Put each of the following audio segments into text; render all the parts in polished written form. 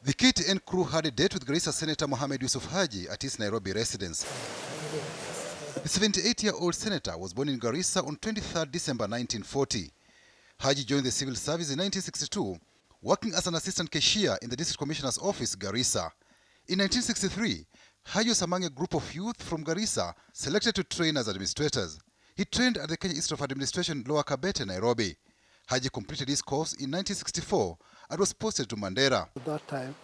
The KTN crew had a date with Garissa Senator Mohamed Yussuf Haji at his Nairobi residence. The 78-year-old senator was born in Garissa on 23 December 1940. Haji joined the civil service in 1962, working as an assistant cashier in the District Commissioner's office, Garissa. In 1963, Haji was among a group of youth from Garissa selected to train as administrators. He trained at the Kenya Institute of Administration, Lower Kabete, Nairobi. Haji completed his course in 1964 and was posted to Mandera. At that time,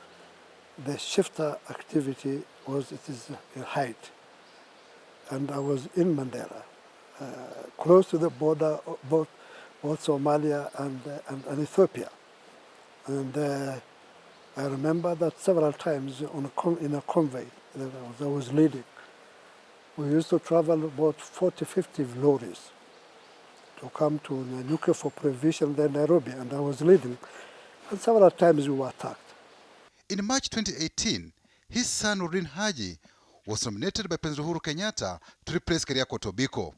the shifter activity was at its height, and I was in Mandera, close to the border of both Somalia and Ethiopia. And I remember that several times in a convoy that I was leading. We used to travel about 40, 50 lorries to come to Nanyuke for provision, then Nairobi, and I was leading. And several times we were attacked. In March 2018, his son Nurdin Haji was nominated by President Uhuru Kenyatta to replace Keriako Tobiko.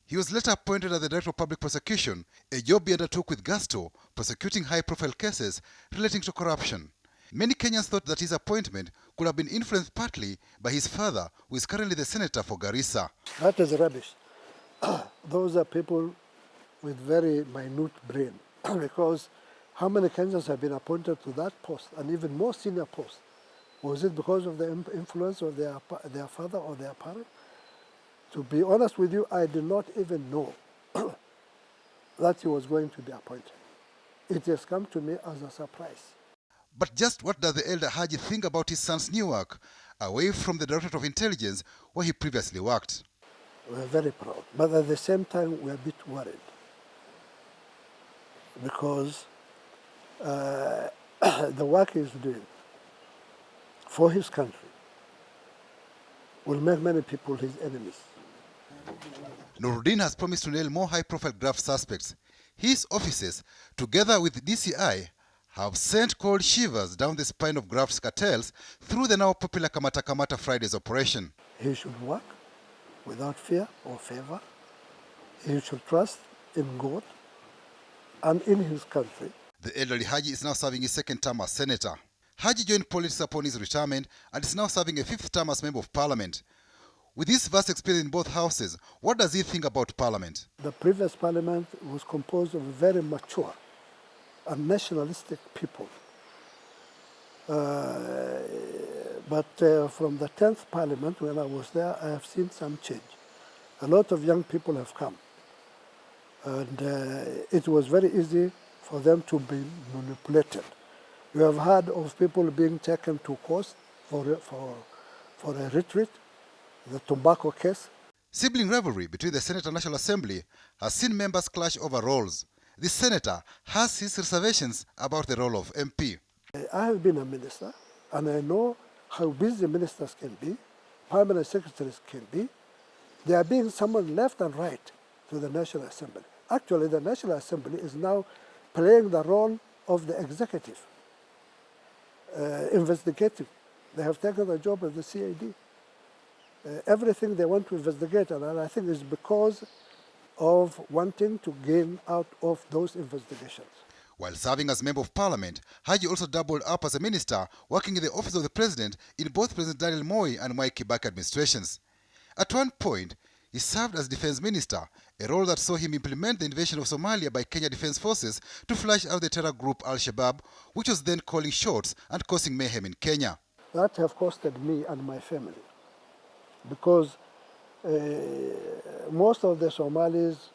He was later appointed as the Director of Public Prosecution, a job he undertook with gusto, prosecuting high-profile cases relating to corruption. Many Kenyans thought that his appointment could have been influenced partly by his father, who is currently the senator for Garissa. That is rubbish. Those are people with very minute brain, because how many Kenyans have been appointed to that post, and even more senior post? Was it because of the influence of their father or their parent? To be honest with you, I did not even know that he was going to be appointed. It has come to me as a surprise. But just what does the elder Haji think about his son's new work, away from the Directorate of Intelligence, where he previously worked? We're very proud, but at the same time, we're a bit worried. Because the work he's doing for his country will make many people his enemies. Nurdin has promised to nail more high-profile graft suspects. His offices, together with DCI, have sent cold shivers down the spine of graft cartels through the now popular Kamata Kamata Fridays operation. He should work without fear or favor. He should trust in God and in his country. The elderly Haji is now serving his second term as senator. Haji joined politics upon his retirement and is now serving a fifth term as member of parliament. With his vast experience in both houses, what does he think about parliament? The previous parliament was composed of very mature and nationalistic people. But from the 10th parliament, when I was there, I have seen some change. A lot of young people have come. And it was very easy for them to be manipulated. You have heard of people being taken to court for a retreat, the tobacco case. Sibling rivalry between the Senate and National Assembly has seen members clash over roles. The senator has his reservations about the role of MP. I have been a minister, and I know how busy ministers can be, permanent secretaries can be. They are being summoned left and right to the National Assembly. Actually, the National Assembly is now playing the role of the executive, investigative. They have taken the job of the CID. Everything they want to investigate, and I think is because of wanting to gain out of those investigations. While serving as member of parliament, Haji also doubled up as a minister, working in the office of the president in both President Daniel Moi and Mwai Kibaki administrations. At one point, he served as defense minister, a role that saw him implement the invasion of Somalia by Kenya Defense Forces to flush out the terror group Al-Shabaab, which was then calling shots and causing mayhem in Kenya. That have costed me and my family, because most of the Somalis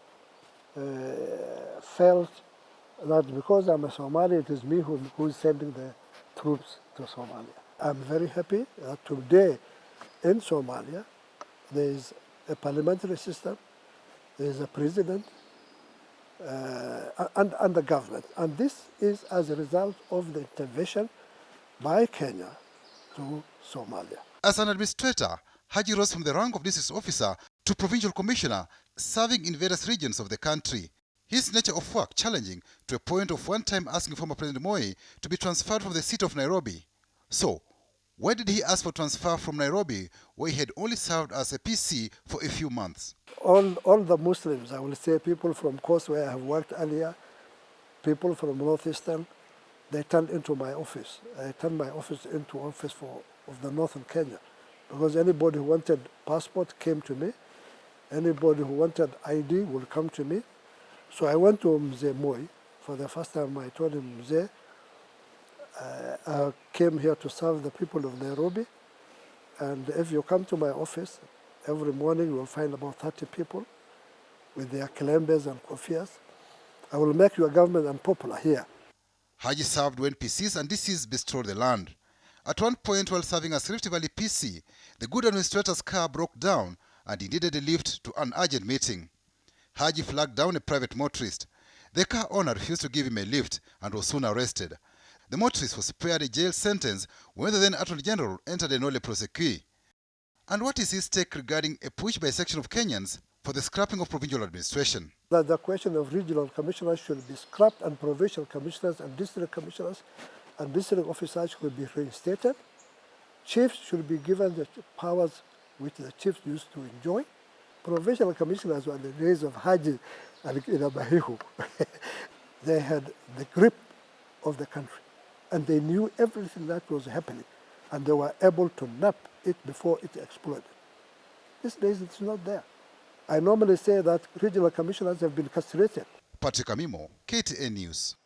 felt that because I'm a Somali, it is me who is sending the troops to Somalia. I'm very happy that today in Somalia there is a parliamentary system, there is a president, and the government. And this is as a result of the intervention by Kenya to Somalia. As an administrator, Haji rose from the rank of district officer to provincial commissioner, serving in various regions of the country. His nature of work challenging to a point of one time asking former President Moi to be transferred from the seat of Nairobi. So, why did he ask for transfer from Nairobi, where he had only served as a PC for a few months? All the Muslims, I will say, people from coast where I have worked earlier, people from Northeastern, they turned into my office. I turned my office into office of the northern Kenya, because anybody who wanted passport came to me. Anybody who wanted ID will come to me. So I went to Mzee Moi for the first time. I told him, Mzee, I came here to serve the people of Nairobi, and if you come to my office, every morning you will find about 30 people with their kelembes and kofias. I will make your government unpopular here. Haji served when PCs and DCs bestrode the land. At one point while serving as Rift Valley PC, the good administrator's car broke down and he needed a lift to an urgent meeting. Haji flagged down a private motorist. The car owner refused to give him a lift and was soon arrested. The motorist was spared a jail sentence when the then Attorney General entered a nolle prosequi. And what is his take regarding a push by a section of Kenyans for the scrapping of provincial administration? That the question of regional commissioners should be scrapped, and provincial commissioners and district officers should be reinstated. Chiefs should be given the powers which the chiefs used to enjoy. Provincial commissioners were the days of Haji and Inabahihu. They had the grip of the country, and they knew everything that was happening, and they were able to nap it before it exploded. These days it's not there. I normally say that regional commissioners have been castrated. Patrick Amimo, KTN News.